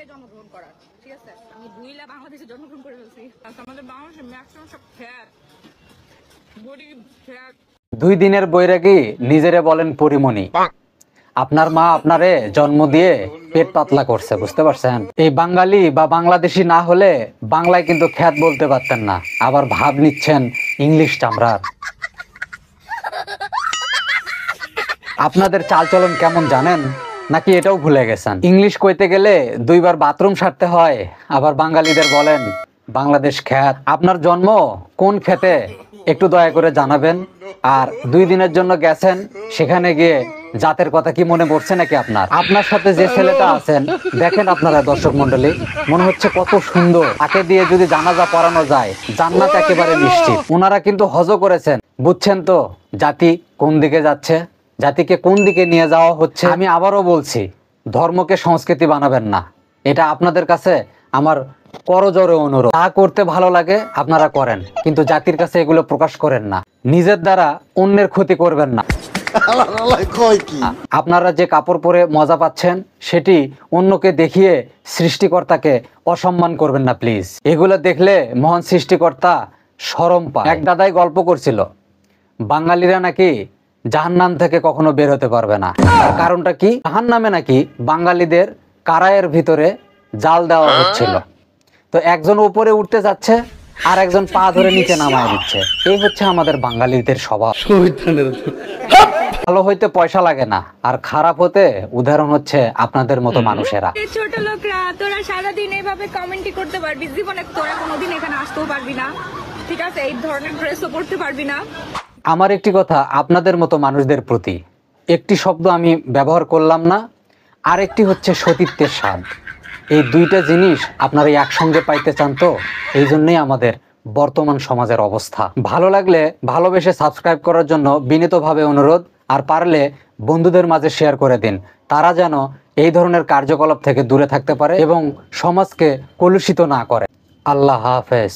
জন্মগ্রহণ করার, ঠিক আছে? আমি বুইলা বাংলাদেশে জন্মগ্রহণ করে ফেলছি। আমাদের বাংলাদেশের ম্যাক্সিমাম সব ফ্যাট, বডি ফ্যাট। 2 দিনের বৈরাগী নিজেরে বলেন পরিমণি। আপনার মা আপনারে জন্ম দিয়ে পেট পাতলা করছে, বুঝতে পারছেন? এই বাঙালি বা বাংলাদেশি না হলে বাংলায় কিন্তু খ্যাত বলতে পারতেন না, আবার ভাব নিচ্ছেন ইংলিশ চামড়ার। আপনাদের চালচলন কেমন জানেন নাকি এটাও ভুলে গেছেন? ইংলিশ কইতে গেলে 2 বার বাথরুম সারতে হয়, আবার বাঙালিদের বলেন বাংলাদেশ খ্যাত। আপনার জন্ম কোন খেতে একটু দয়া করে জানাবেন। আর 2 দিনের জন্য গেছেন, সেখানে গিয়ে জাতের কথা কি মনে পড়ছে নাকি আপনার? আপনার সাথে যে ছেলেটা আছেন দেখেন আপনারা দর্শক মন্ডলী, মনে হচ্ছে কত সুন্দর। তাকে দিয়ে যদি জানাজা পড়ানো যায় জান্নাত একেবারে নিশ্চিত। ওনারা কিন্তু হজও করেছেন, বুঝছেন তো জাতি কোন দিকে যাচ্ছে, জাতিকে কোন দিকে নিয়ে যাওয়া হচ্ছে। আমি আবারও বলছি, ধর্মকে সংস্কৃতি বানাবেন না, এটা আপনাদের কাছে আমার করজোরে অনুরোধ। যা করতে ভালো লাগে আপনারা করেন, কিন্তু জাতির কাছে এগুলো প্রকাশ করেন না। নিজের দ্বারা অন্যের ক্ষতি করবেন না। আপনারা যে কাপড় পরে মজা পাচ্ছেন সেটি অন্যকে দেখিয়ে সৃষ্টিকর্তাকে অসম্মান করবেন না প্লিজ। এগুলো দেখলে মহান সৃষ্টিকর্তা শরম পায়। এক দাদাই গল্প করছিল, বাঙালিরা নাকি জাহান্নাম থেকে কখনো বের হতে পারবে না। তার কারণটা কি? জাহান্নামে নাকি বাঙালিদের কারায়ের ভিতরে জাল দেওয়া হচ্ছিল। তো একজন উপরে উঠতে যাচ্ছে আর একজন পা ধরে নিচে নামায় দিচ্ছে। এই হচ্ছে আমাদের বাঙালিদের স্বভাব। ভালো হইতে পয়সা লাগে না, আর খারাপ হতে উদাহরণ হচ্ছে আপনাদের মতো মানুষেরা। ছোট লোকরা তোরা সারাদিন এইভাবে কমেন্টই করতে পারবি, জীবনে তোরা কোনোদিন এখানে আসতেও পারবি না, ঠিক আছে? এই ধরনের ড্রেসও পরতে পারবি না। আমার একটি কথা আপনাদের মতো মানুষদের প্রতি, একটি শব্দ আমি ব্যবহার করলাম না, আর একটি হচ্ছে সতীত্বের স্বাদ। এই 2টা জিনিস আপনারা একসঙ্গে পাইতে চান, তো এই জন্যই আমাদের বর্তমান সমাজের অবস্থা। ভালো লাগলে ভালোবেসে সাবস্ক্রাইব করার জন্য বিনীতভাবে অনুরোধ, আর পারলে বন্ধুদের মাঝে শেয়ার করে দিন, তারা যেন এই ধরনের কার্যকলাপ থেকে দূরে থাকতে পারে এবং সমাজকে কলুষিত না করে। আল্লাহ হাফেজ।